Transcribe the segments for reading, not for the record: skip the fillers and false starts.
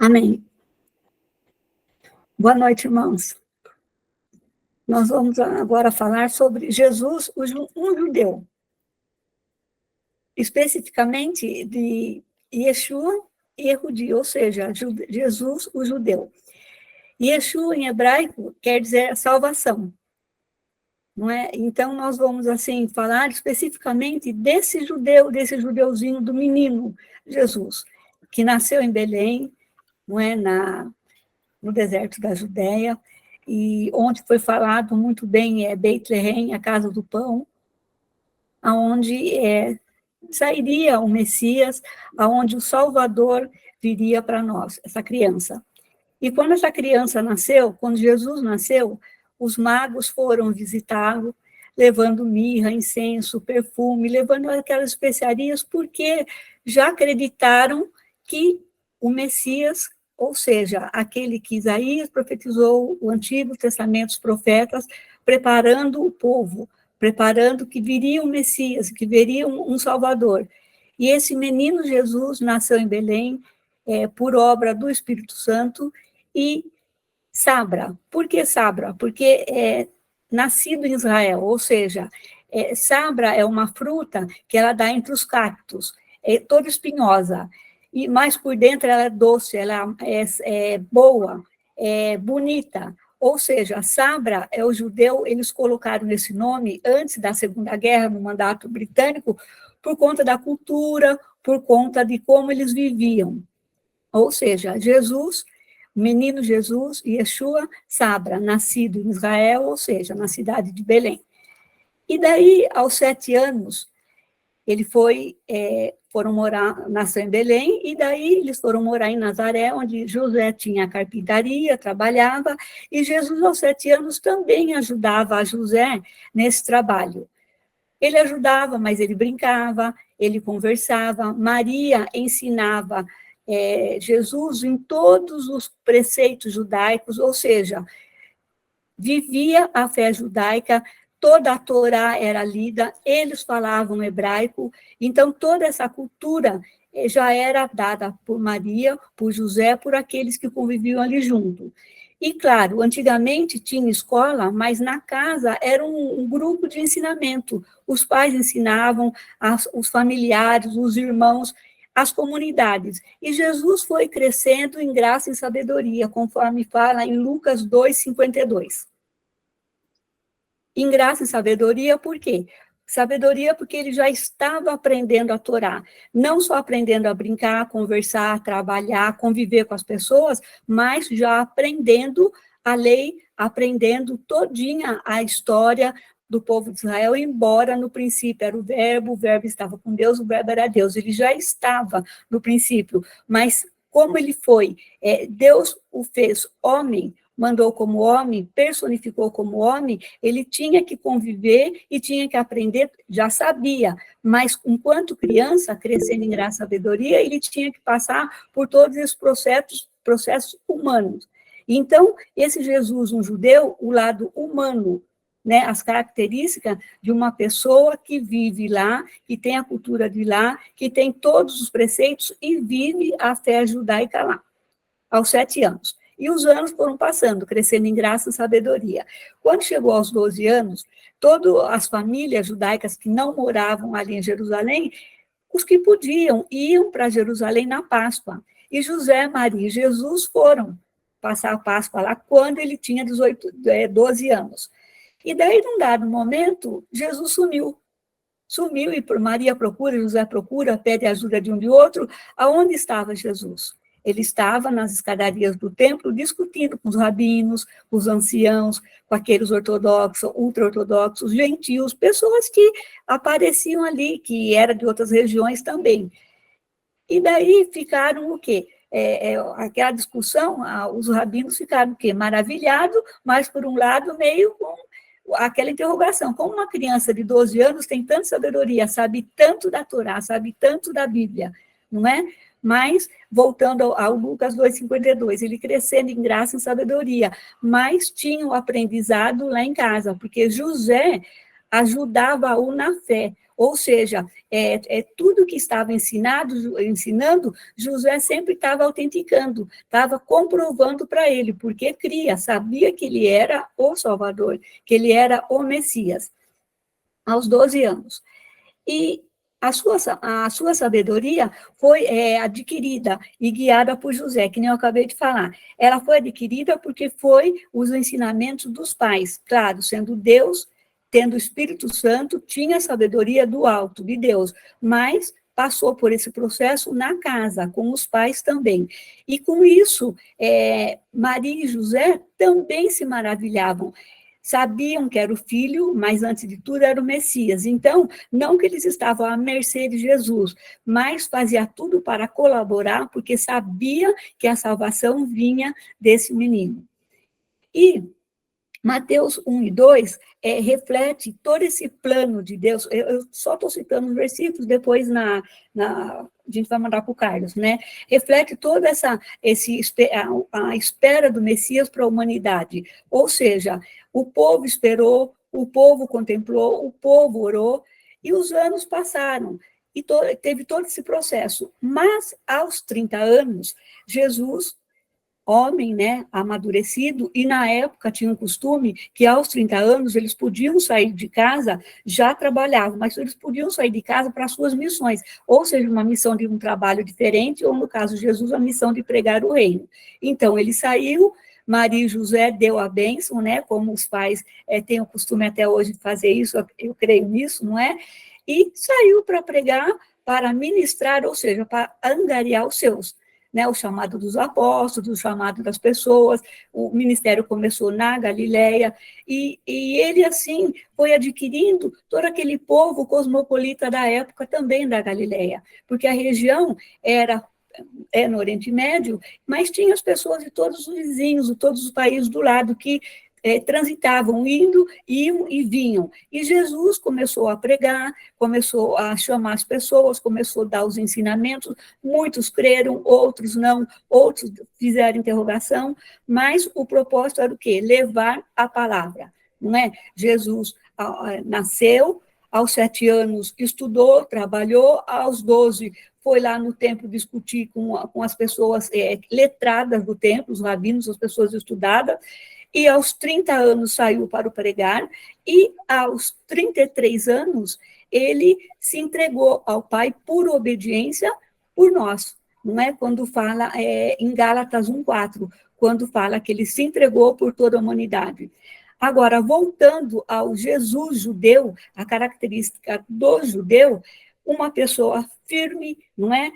Amém. Boa noite, irmãos. Nós vamos agora falar sobre Jesus, um judeu. Especificamente de Yeshua e Ehudi, ou seja, Jesus, o judeu. Yeshua, em hebraico, quer dizer salvação. Não é? Então, nós vamos, assim, falar especificamente desse judeuzinho, do menino Jesus, que nasceu em Belém, não é? No deserto da Judéia, e onde foi falado muito bem Beit-Lehem, a casa do pão, aonde sairia o Messias, aonde o Salvador viria para nós, essa criança. E quando essa criança nasceu, quando Jesus nasceu, os magos foram visitá-lo, levando mirra, incenso, perfume, levando aquelas especiarias, porque já acreditaram que o Messias, ou seja, aquele que Isaías profetizou, o Antigo Testamento, os profetas, preparando o povo, preparando que viria um Messias, que viria um Salvador. E esse menino Jesus nasceu em Belém, por obra do Espírito Santo, e Sabra. Por que Sabra? Porque é nascido em Israel, ou seja, Sabra é uma fruta que ela dá entre os cactos, é toda espinhosa, e mais por dentro ela é doce, ela é boa, é bonita. Ou seja, Sabra é o judeu, eles colocaram esse nome antes da Segunda Guerra, no mandato britânico, por conta da cultura, por conta de como eles viviam. Ou seja, Jesus, menino Jesus, Yeshua, Sabra, nascido em Israel, ou seja, na cidade de Belém. E daí, aos 7 anos, ele foram morar, nasceu em Belém, e daí eles foram morar em Nazaré, onde José tinha carpintaria, trabalhava, e Jesus, aos 7 anos, também ajudava a José nesse trabalho. Ele ajudava, mas ele brincava, ele conversava, Maria ensinava Jesus em todos os preceitos judaicos, ou seja, vivia a fé judaica, toda a Torá era lida, eles falavam hebraico, então toda essa cultura já era dada por Maria, por José, por aqueles que conviviam ali junto. E, claro, antigamente tinha escola, mas na casa era um grupo de ensinamento. Os pais ensinavam, os familiares, os irmãos, as comunidades. E Jesus foi crescendo em graça e sabedoria, conforme fala em Lucas 2:52. Em graça e sabedoria, por quê? Sabedoria porque ele já estava aprendendo a Torá, não só aprendendo a brincar, conversar, trabalhar, conviver com as pessoas, mas já aprendendo a lei, aprendendo todinha a história do povo de Israel, embora no princípio era o verbo estava com Deus, o verbo era Deus, ele já estava no princípio, mas como ele foi, Deus o fez homem, mandou como homem, personificou como homem, ele tinha que conviver e tinha que aprender, já sabia, mas enquanto criança, crescendo em graça e sabedoria, ele tinha que passar por todos esses processos humanos. Então, esse Jesus, um judeu, o lado humano, né, as características de uma pessoa que vive lá, que tem a cultura de lá, que tem todos os preceitos e vive a fé judaica lá, aos 7 anos. E os anos foram passando, crescendo em graça e sabedoria. Quando chegou aos 12 anos, todas as famílias judaicas que não moravam ali em Jerusalém, os que podiam, iam para Jerusalém na Páscoa. E José, Maria e Jesus foram passar a Páscoa lá quando ele tinha 12 anos. E daí, num dado momento, Jesus sumiu. Sumiu e Maria procura, José procura, pede ajuda de um de outro. Aonde estava Jesus? Ele estava nas escadarias do templo discutindo com os rabinos, com os anciãos, com aqueles ortodoxos, ultra-ortodoxos, gentios, pessoas que apareciam ali, que eram de outras regiões também. E daí ficaram o quê? Aquela discussão, os rabinos ficaram o quê? Maravilhados, mas, por um lado, meio com aquela interrogação, como uma criança de 12 anos tem tanta sabedoria, sabe tanto da Torá, sabe tanto da Bíblia, não é? Mas, voltando ao Lucas 2:52, ele crescendo em graça e sabedoria, mas tinha o aprendizado lá em casa, porque José ajudava-o na fé, Ou seja, tudo que estava ensinando, José sempre estava autenticando, estava comprovando para ele, porque cria, sabia que ele era o Salvador, que ele era o Messias, aos 12 anos. E a sua sabedoria foi adquirida e guiada por José, que nem eu acabei de falar. Ela foi adquirida porque foi os ensinamentos dos pais, claro, sendo Deus, tendo o Espírito Santo, tinha a sabedoria do alto, de Deus, mas passou por esse processo na casa, com os pais também. E com isso, Maria e José também se maravilhavam. Sabiam que era o filho, mas antes de tudo era o Messias. Então, não que eles estavam à mercê de Jesus, mas fazia tudo para colaborar, porque sabia que a salvação vinha desse menino. E Mateus 1 e 2 reflete todo esse plano de Deus. Eu só estou citando os versículos, depois a gente vai mandar para o Carlos, né? Reflete toda a espera do Messias para a humanidade. Ou seja, o povo esperou, o povo contemplou, o povo orou, e os anos passaram. E teve todo esse processo. Mas, aos 30 anos, Jesus, homem, né, amadurecido, e na época tinha um costume que aos 30 anos eles podiam sair de casa, já trabalhavam, mas eles podiam sair de casa para as suas missões, ou seja, uma missão de um trabalho diferente, ou no caso de Jesus, a missão de pregar o reino. Então, ele saiu, Maria e José deu a bênção, né, como os pais têm o costume até hoje de fazer isso, eu creio nisso, não é? E saiu para pregar, para ministrar, ou seja, para angariar os seus, né, o chamado dos apóstolos, o chamado das pessoas, o ministério começou na Galileia, e ele, assim, foi adquirindo todo aquele povo cosmopolita da época também da Galileia, porque a região era no Oriente Médio, mas tinha as pessoas de todos os vizinhos, de todos os países do lado, que transitavam, iam e vinham. E Jesus começou a pregar, começou a chamar as pessoas, começou a dar os ensinamentos, muitos creram, outros não, outros fizeram interrogação, mas o propósito era o quê? Levar a palavra, não é? Jesus nasceu, aos 7 anos estudou, trabalhou, aos 12 foi lá no templo discutir com as pessoas letradas do templo, os rabinos, as pessoas estudadas, e aos 30 anos saiu para o pregar, e aos 33 anos ele se entregou ao Pai por obediência por nós, não é? Quando fala em Gálatas 1:4, quando fala que ele se entregou por toda a humanidade. Agora, voltando ao Jesus judeu, a característica do judeu, uma pessoa firme, não é?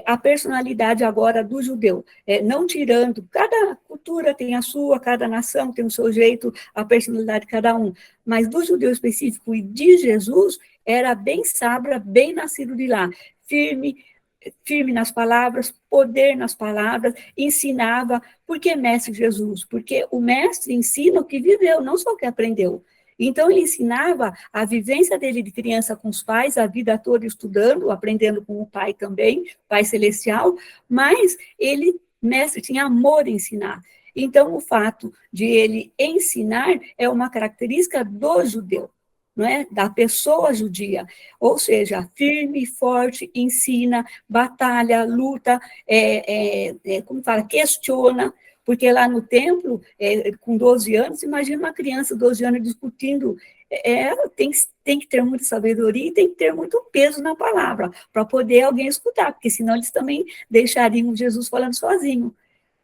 A personalidade agora do judeu, não tirando, cada cultura tem a sua, cada nação tem o seu jeito, a personalidade de cada um, mas do judeu específico e de Jesus, era bem sabra, bem nascido de lá, firme nas palavras, poder nas palavras, ensinava. Por que mestre Jesus? Porque o mestre ensina o que viveu, não só o que aprendeu. Então, ele ensinava a vivência dele de criança com os pais, a vida toda estudando, aprendendo com o pai também, pai celestial, mas ele, mestre, tinha amor em ensinar. Então, o fato de ele ensinar é uma característica do judeu, não é? Da pessoa judia, ou seja, firme, forte, ensina, batalha, luta, como fala, questiona, porque lá no templo, com 12 anos, imagina uma criança de 12 anos discutindo, tem que ter muita sabedoria e tem que ter muito peso na palavra, para poder alguém escutar, porque senão eles também deixariam Jesus falando sozinho.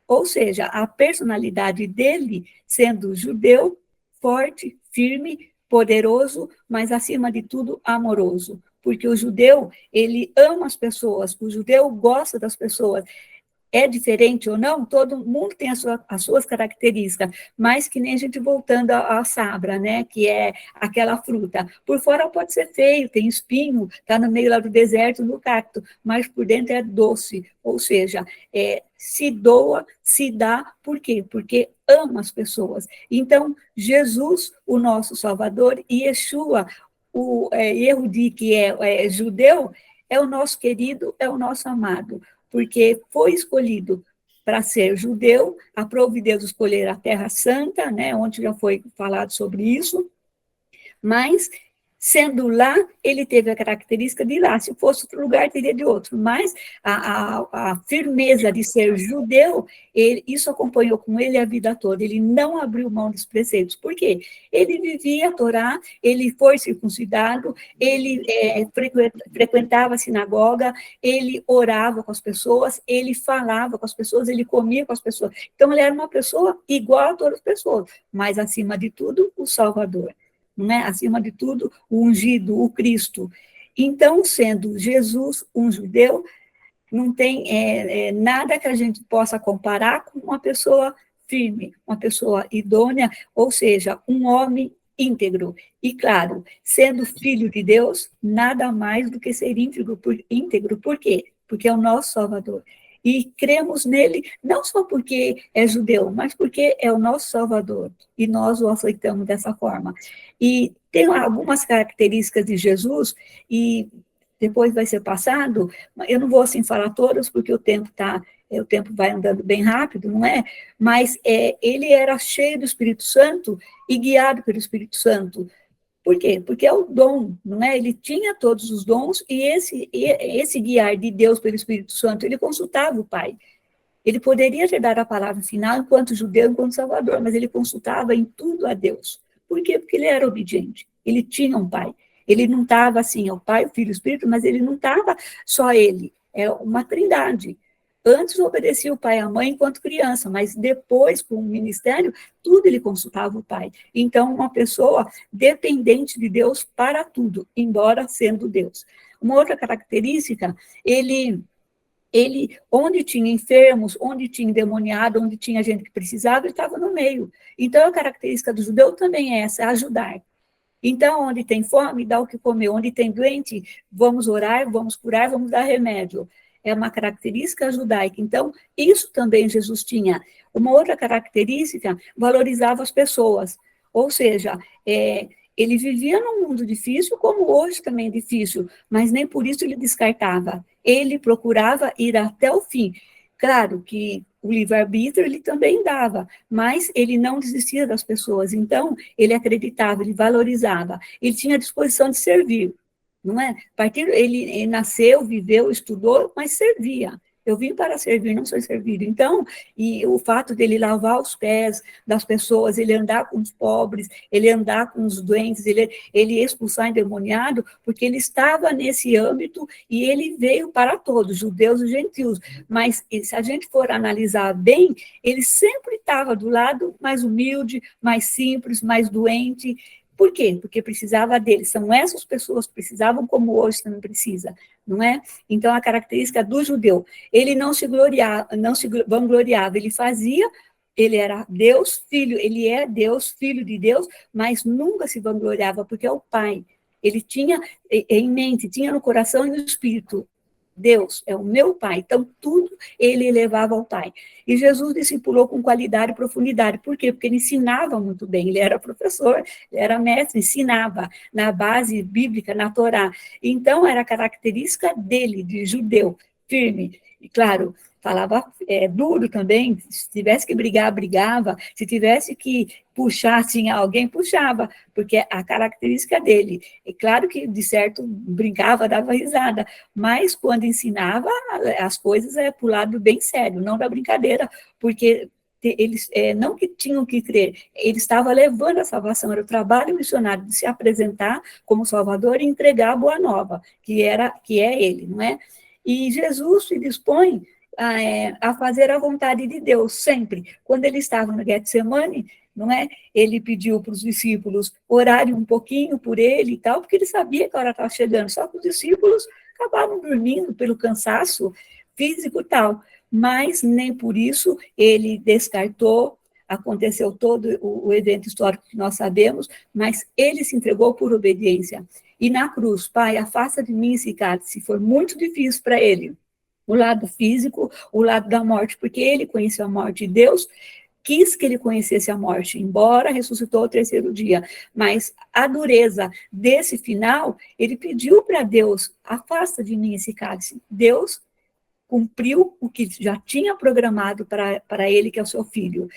Ou seja, a personalidade dele, sendo judeu, forte, firme, poderoso, mas, acima de tudo, amoroso. Porque o judeu, ele ama as pessoas, o judeu gosta das pessoas. É diferente ou não, todo mundo tem as suas características, mas que nem a gente voltando à sabra, né, que é aquela fruta. Por fora pode ser feio, tem espinho, está no meio lá do deserto, no cacto, mas por dentro é doce, ou seja, se doa, se dá, por quê? Porque ama as pessoas. Então, Jesus, o nosso Salvador, e Yeshua, o Yehudi, que é judeu, é o nosso querido, é o nosso amado, porque foi escolhido para ser judeu, aprove Deus escolher a Terra Santa, né, onde já foi falado sobre isso, mas Sendo lá, ele teve a característica de ir lá. Se fosse outro lugar, teria de outro. Mas a firmeza de ser judeu, isso acompanhou com ele a vida toda. Ele não abriu mão dos preceitos. Por quê? Ele vivia a Torá, ele foi circuncidado, ele frequentava a sinagoga, ele orava com as pessoas, ele falava com as pessoas, ele comia com as pessoas. Então, ele era uma pessoa igual a todas as pessoas, mas, acima de tudo, o Salvador. Né? Acima de tudo, o ungido, o Cristo. Então, sendo Jesus um judeu, não tem nada que a gente possa comparar com uma pessoa firme, uma pessoa idônea, ou seja, um homem íntegro. E, claro, sendo filho de Deus, nada mais do que ser íntegro. Por quê? Porque é o nosso Salvador. E cremos nele não só porque é judeu, mas porque é o nosso Salvador, e nós o aceitamos dessa forma. E tem algumas características de Jesus, e depois vai ser passado, eu não vou assim falar todas, porque o tempo vai andando bem rápido, não é? Mas ele era cheio do Espírito Santo e guiado pelo Espírito Santo. Por quê? Porque é o dom, não é? Ele tinha todos os dons, e esse guiar de Deus pelo Espírito Santo, ele consultava o Pai. Ele poderia ter dado a palavra final enquanto judeu, enquanto salvador, mas ele consultava em tudo a Deus. Por quê? Porque ele era obediente. Ele tinha um pai. Ele não estava assim, é o Pai, o Filho e o Espírito, mas ele não estava só ele. É uma trindade. Antes obedecia o pai e a mãe enquanto criança, mas depois, com o ministério, tudo ele consultava o pai. Então, uma pessoa dependente de Deus para tudo, embora sendo Deus. Uma outra característica, ele onde tinha enfermos, onde tinha endemoniado, onde tinha gente que precisava, ele estava no meio. Então, a característica do judeu também é essa, ajudar. Então, onde tem fome, dá o que comer. Onde tem doente, vamos orar, vamos curar, vamos dar remédio. É uma característica judaica. Então, isso também Jesus tinha. Uma outra característica, valorizava as pessoas. Ou seja, ele vivia num mundo difícil, como hoje também é difícil, mas nem por isso ele descartava. Ele procurava ir até o fim. Claro que o livre-arbítrio ele também dava, mas ele não desistia das pessoas. Então, ele acreditava, ele valorizava, ele tinha disposição de servir, não é? Ele nasceu, viveu, estudou, mas servia. Eu vim para servir, não sou servido. Então, e o fato dele lavar os pés das pessoas, ele andar com os pobres, ele andar com os doentes, ele expulsar endemoniado, porque ele estava nesse âmbito e ele veio para todos, judeus e gentios. Mas se a gente for analisar bem, ele sempre estava do lado mais humilde, mais simples, mais doente. Por quê? Porque precisava dele. São essas pessoas que precisavam, como hoje também precisa, não é? Então, a característica do judeu, ele não se vangloriava, ele fazia, ele era Deus, filho, ele é Deus, filho de Deus, mas nunca se vangloriava, porque é o Pai. Ele tinha em mente, tinha no coração e no espírito, Deus é o meu Pai, então tudo ele levava ao Pai. E Jesus discipulou com qualidade e profundidade. Por quê? Porque ele ensinava muito bem, ele era professor, ele era mestre, ensinava na base bíblica, na Torá. Então, era característica dele, de judeu, firme. E, claro, falava duro também, se tivesse que brigar, brigava, se tivesse que puxar, tinha alguém, puxava, porque a característica dele. É claro que, de certo, brincava, dava risada, mas quando ensinava, as coisas para o lado bem sério, não da brincadeira, porque eles não que tinham que crer, ele estava levando a salvação, era o trabalho missionário de se apresentar como Salvador e entregar a boa nova, que é ele, não é? E Jesus se dispõe a fazer a vontade de Deus, sempre. Quando ele estava no Getsemane, não é? Ele pediu para os discípulos orarem um pouquinho por ele e tal, porque ele sabia que a hora estava chegando, só que os discípulos acabaram dormindo pelo cansaço físico e tal, mas nem por isso ele descartou, aconteceu todo o evento histórico que nós sabemos, mas ele se entregou por obediência. E na cruz, Pai, afasta de mim esse cálice, foi muito difícil para ele, o lado físico, o lado da morte, porque ele conheceu a morte de Deus, quis que ele conhecesse a morte, embora ressuscitou ao terceiro dia, mas a dureza desse final, ele pediu para Deus, afasta de mim esse cálice. Deus cumpriu o que já tinha programado para ele, que é o seu filho.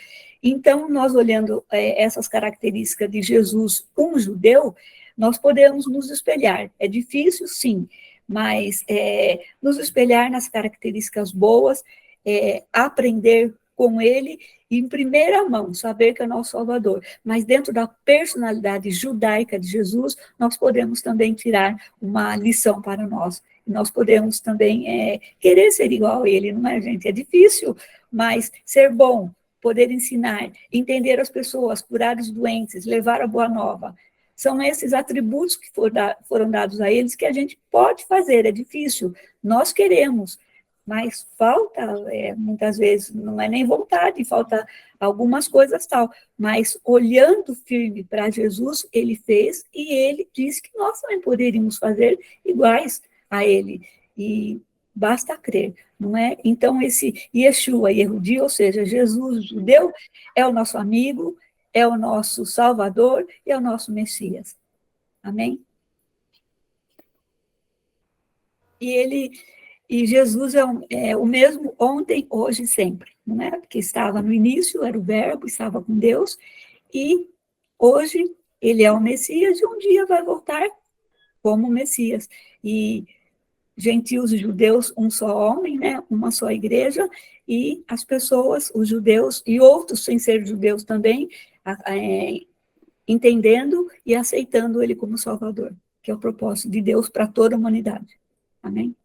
Então, nós olhando essas características de Jesus, um judeu, nós podemos nos espelhar. É difícil, sim, mas nos espelhar nas características boas, aprender com ele, em primeira mão, saber que é nosso Salvador. Mas dentro da personalidade judaica de Jesus, nós podemos também tirar uma lição para nós. Nós podemos também querer ser igual a ele, não é, gente? É difícil, mas ser bom, poder ensinar, entender as pessoas, curar os doentes, levar a boa nova. São esses atributos que foram dados a eles que a gente pode fazer, é difícil. Nós queremos, mas falta, muitas vezes, não é nem vontade, falta algumas coisas tal, mas olhando firme para Jesus, ele fez, e ele disse que nós também poderíamos fazer iguais a ele, e basta crer, não é? Então, esse Yeshua, Yehudi, ou seja, Jesus, judeu, é o nosso amigo, é o nosso Salvador e é o nosso Messias. Amém? E Jesus é o mesmo ontem, hoje e sempre, não é? Porque estava no início, era o Verbo, estava com Deus, e hoje ele é o Messias e um dia vai voltar como Messias. E gentios e judeus, um só homem, né? Uma só igreja, e as pessoas, os judeus e outros sem ser judeus também, entendendo e aceitando ele como Salvador, que é o propósito de Deus para toda a humanidade. Amém?